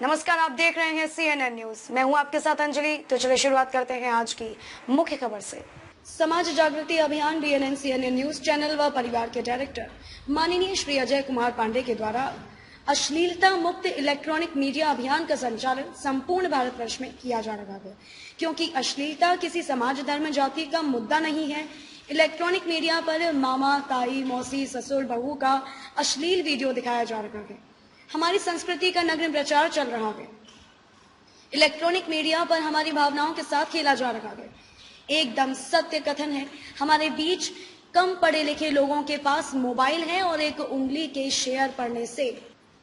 नमस्कार, आप देख रहे हैं CNN न्यूज। मैं हूं आपके साथ अंजलि। तो चलिए शुरुआत करते हैं आज की मुख्य खबर से। समाज जागृति अभियान BNN CNN न्यूज चैनल व परिवार के डायरेक्टर माननीय श्री अजय कुमार पांडे के द्वारा अश्लीलता मुक्त इलेक्ट्रॉनिक मीडिया अभियान का संचालन संपूर्ण भारतवर्ष में किया जा रहा है, क्योंकि अश्लीलता किसी समाज, धर्म, जाति का मुद्दा नहीं है। इलेक्ट्रॉनिक मीडिया पर मामा, ताई, मौसी, ससुर, बहू का अश्लील वीडियो दिखाया जा रहा है। हमारी संस्कृति का नग्न प्रचार चल रहा है। इलेक्ट्रॉनिक मीडिया पर हमारी भावनाओं के साथ खेला जा रहा है। एकदम सत्य कथन है, हमारे बीच कम पढ़े लिखे लोगों के पास मोबाइल है और एक उंगली के शेयर पड़ने से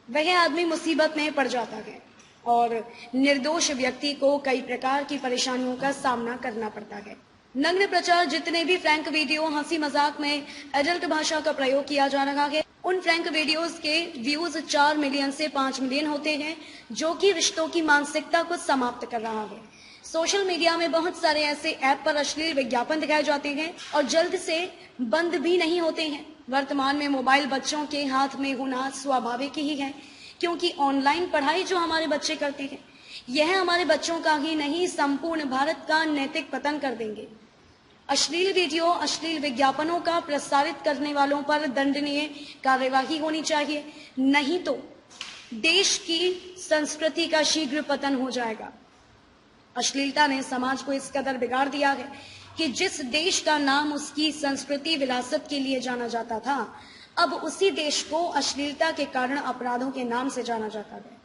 वह आदमी मुसीबत में पड़ जाता है और निर्दोष व्यक्ति को कई प्रकार की परेशानियों का सामना करना पड़ता है। नग्न प्रचार, जितने भी फ्रैंक वीडियो, हंसी मजाक में एडल्ट भाषा का प्रयोग किया जा रहा है, उन फ्रैंक वीडियोस के व्यूज 4 मिलियन से 5 मिलियन होते हैं, जो कि रिश्तों की मानसिकता को समाप्त कर रहा है। सोशल मीडिया में बहुत सारे ऐसे ऐप पर अश्लील विज्ञापन दिखाए जाते हैं और जल्द से बंद भी नहीं होते हैं। वर्तमान में मोबाइल बच्चों के हाथ में होना स्वाभाविक ही है, क्योंकि ऑनलाइन पढ़ाई जो हमारे बच्चे करते हैं, यह हमारे बच्चों का ही नहीं, संपूर्ण भारत का नैतिक पतन कर देंगे। अश्लील वीडियो, अश्लील विज्ञापनों का प्रसारित करने वालों पर दंडनीय कार्यवाही होनी चाहिए, नहीं तो देश की संस्कृति का शीघ्र पतन हो जाएगा। अश्लीलता ने समाज को इस कदर बिगाड़ दिया है कि जिस देश का नाम उसकी संस्कृति, विरासत के लिए जाना जाता था, अब उसी देश को अश्लीलता के कारण अपराधों के नाम से जाना जाता है।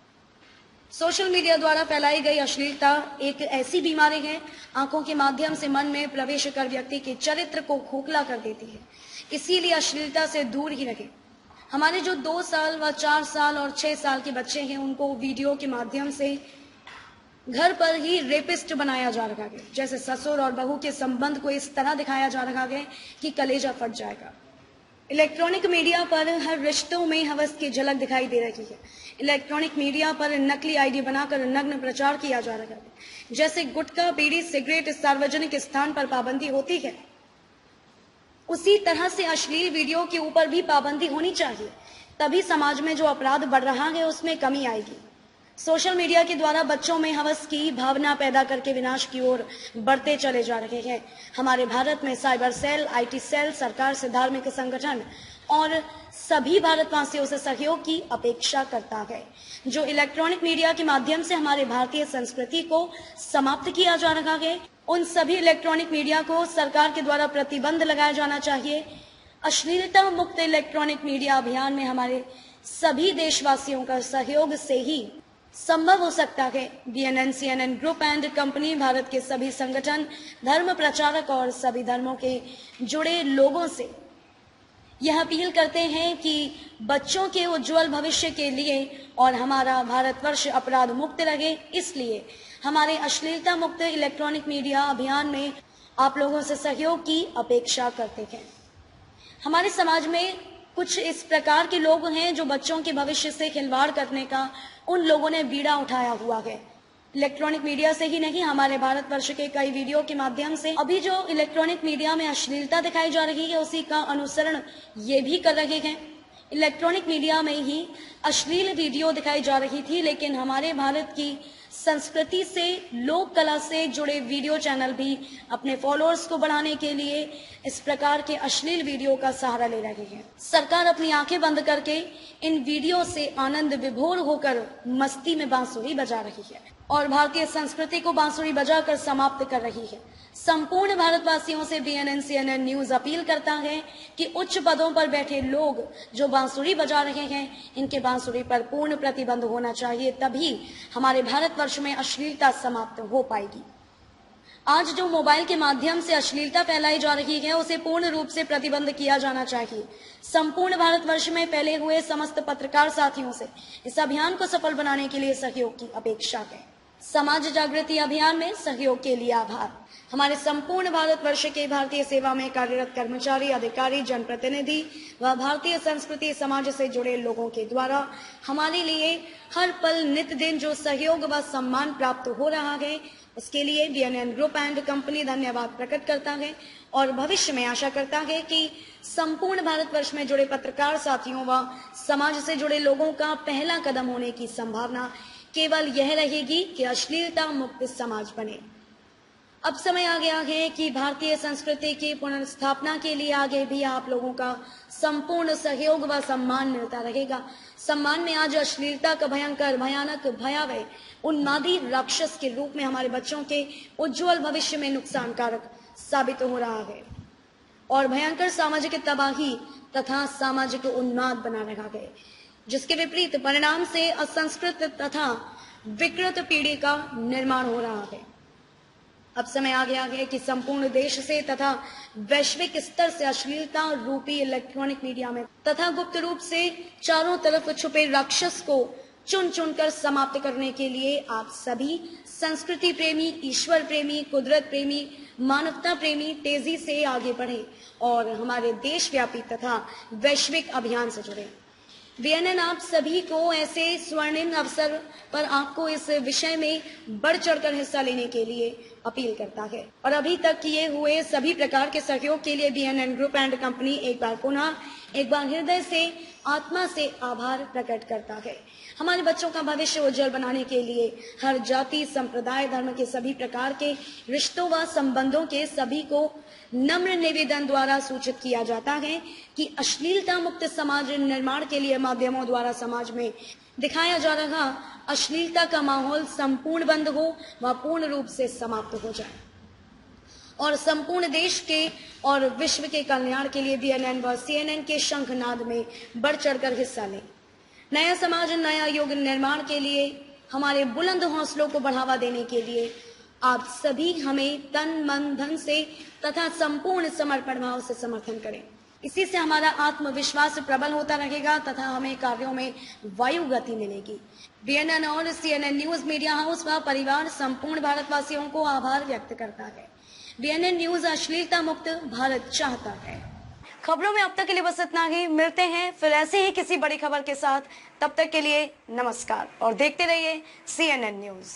सोशल मीडिया द्वारा फैलाई गई अश्लीलता एक ऐसी बीमारी है, आंखों के माध्यम से मन में प्रवेश कर व्यक्ति के चरित्र को खोखला कर देती है। इसीलिए अश्लीलता से दूर ही रहे। हमारे जो 2 साल व 4 साल और 6 साल के बच्चे हैं, उनको वीडियो के माध्यम से घर पर ही रेपिस्ट बनाया जा रहा है। जैसे ससुर और बहू के संबंध को इस तरह दिखाया जा रहा है कि कलेजा फट जाएगा। इलेक्ट्रॉनिक मीडिया पर हर रिश्तों में हवस की झलक दिखाई दे रही है। इलेक्ट्रॉनिक मीडिया पर नकली आईडी बनाकर नग्न प्रचार किया जा रहा है। जैसे गुटखा, बीड़ी, सिगरेट सार्वजनिक स्थान पर पाबंदी होती है, उसी तरह से अश्लील वीडियो के ऊपर भी पाबंदी होनी चाहिए। तभी समाज में जो अपराध बढ़ रहा है उसमें कमी आएगी। सोशल मीडिया के द्वारा बच्चों में हवस की भावना पैदा करके विनाश की ओर बढ़ते चले जा रहे हैं। हमारे भारत में साइबर सेल, IT सेल, सरकार से धार्मिक संगठन और सभी भारतवासियों से सहयोग की अपेक्षा करता है। जो इलेक्ट्रॉनिक मीडिया के माध्यम से हमारे भारतीय संस्कृति को समाप्त किया जा रहा है, उन सभी इलेक्ट्रॉनिक मीडिया को सरकार के द्वारा प्रतिबंध लगाया जाना चाहिए। अश्लीलता मुक्त इलेक्ट्रॉनिक मीडिया अभियान में हमारे सभी देशवासियों का सहयोग से ही संभव हो सकता है। BNN CNN group and company Bharat के सभी संगठन, धर्म प्रचारक और सभी धर्मों के जुड़े लोगों से यह अपील करते हैं कि बच्चों के उज्जवल भविष्य के लिए और हमारा भारतवर्ष अपराध मुक्त रहे, इसलिए हमारे अश्लीलता मुक्त इलेक्ट्रॉनिक मीडिया अभियान में आप लोगों से सहयोग की अपेक्षा करते हैं। हमारे समाज में कुछ इस प्रकार के लोग हैं जो बच्चों के भविष्य से खिलवाड़ करने का उन लोगों ने बीड़ा उठाया हुआ है। इलेक्ट्रॉनिक मीडिया से ही नहीं, हमारे भारतवर्ष के कई वीडियो के माध्यम से अभी जो इलेक्ट्रॉनिक मीडिया में अश्लीलता दिखाई जा रही है, उसी का अनुसरण ये भी कर रहे हैं। इलेक्ट्रॉनिक मीडिया में ही अश्लील वीडियो दिखाई जा रही थी, लेकिन हमारे भारत की संस्कृति से, लोक कला से जुड़े वीडियो चैनल भी अपने फॉलोअर्स को बढ़ाने के लिए इस प्रकार के अश्लील वीडियो का सहारा ले रही है। सरकार अपनी आंखें बंद करके इन वीडियो से आनंद विभोर होकर मस्ती में बांसुरी बजा रही है और भारतीय संस्कृति को बांसुरी बजाकर समाप्त कर रही है। संपूर्ण भारतवासियों से BNN CNN न्यूज अपील करता है कि उच्च पदों पर बैठे लोग जो बांसुरी बजा रहे हैं, इनके बांसुरी पर पूर्ण प्रतिबंध होना चाहिए, तभी हमारे भारतवर्ष में अश्लीलता समाप्त हो पाएगी। आज जो मोबाइल के माध्यम से अश्लीलता फैलाई जा रही है, उसे पूर्ण रूप से प्रतिबंध किया जाना चाहिए। संपूर्ण भारतवर्ष में फैले हुए समस्त पत्रकार साथियों से इस अभियान को सफल बनाने के लिए सहयोग की अपेक्षा है। समाज जागृति अभियान में सहयोग के लिए आभार। हमारे संपूर्ण भारतवर्ष के भारतीय सेवा में कार्यरत कर्मचारी, अधिकारी, जनप्रतिनिधि व भारतीय संस्कृति समाज से जुड़े लोगों के द्वारा हमारे लिए हर पल नित दिन जो सहयोग व सम्मान प्राप्त हो रहा है, उसके लिए BNN ग्रुप एंड कंपनी धन्यवाद प्रकट करता है और भविष्य में आशा करता है कि संपूर्ण भारतवर्ष में जुड़े पत्रकार साथियों व समाज से जुड़े लोगों का पहला कदम होने की संभावना केवल यह रहेगी कि अश्लीलता मुक्त समाज बने। अब समय आ गया है कि भारतीय संस्कृति की पुनर्स्थापना के लिए आगे भी आप लोगों का संपूर्ण सहयोग व सम्मान मिलता रहेगा। सम्मान में आज अश्लीलता का भयंकर, भयानक, भयावह, उन्मादी राक्षस के रूप में हमारे बच्चों के उज्जवल भविष्य में नुकसानकारक साबित हो रहा है और भयंकर सामाजिक तबाही तथा सामाजिक उन्माद बना रहा है, जिसके विपरीत परिणाम से असंस्कृत तथा विकृत पीढ़ी का निर्माण हो रहा है। अब समय आ गया है कि संपूर्ण देश से तथा वैश्विक स्तर से अश्लीलता रूपी इलेक्ट्रॉनिक मीडिया में तथा गुप्त रूप से चारों तरफ छुपे राक्षस को चुन चुनकर समाप्त करने के लिए आप सभी संस्कृति प्रेमी, ईश्वर प्रेमी, कुदरत प्रेमी, मानवता प्रेमी तेजी से आगे बढ़े और हमारे देशव्यापी तथा वैश्विक अभियान से जुड़े। वीएनएन आप सभी को ऐसे स्वर्णिम अवसर पर आपको इस विषय में बढ़ चढ़कर हिस्सा लेने के लिए अपील करता है और अभी तक किए हुए सभी प्रकार के सहयोग के लिए वीएनएन ग्रुप एंड कंपनी एक बार हृदय से, आत्मा से आभार प्रकट करता है। हमारे बच्चों का भविष्य उज्जवल बनाने के लिए हर जाति, संप्रदाय, धर्म के सभी प्रकार के रिश्तों व संबंधों के सभी को नम्र निवेदन द्वारा सूचित किया जाता है कि अश्लीलता मुक्त समाज निर्माण के लिए माध्यमों द्वारा समाज में दिखाया जा रहा अश्लीलता का माहौल संपूर्ण बंद हो व पूर्ण रूप से समाप्त हो जाए और संपूर्ण देश के और विश्व के कल्याण के लिए वीएनएन व सीएनएन के शंखनाद में बढ़ चढ़कर हिस्सा लें। नया समाज, नया युग निर्माण के लिए हमारे बुलंद हौसलों को बढ़ावा देने के लिए आप सभी हमें तन, मन, धन से तथा संपूर्ण समर्पण भाव से समर्थन करें। इसी से हमारा आत्मविश्वास प्रबल होता रहेगा तथा हमें कार्यों में वायु गति मिलेगी। वीएनएन और सीएनएन न्यूज मीडिया हाउस व परिवार संपूर्ण भारतवासियों को आभार व्यक्त करता है। वीएनएन न्यूज अश्लीलता मुक्त भारत चाहता है। खबरों में अब तक के लिए बस इतना ही। मिलते हैं फिर ऐसे ही किसी बड़ी खबर के साथ। तब तक के लिए नमस्कार और देखते रहिए सीएनएन न्यूज।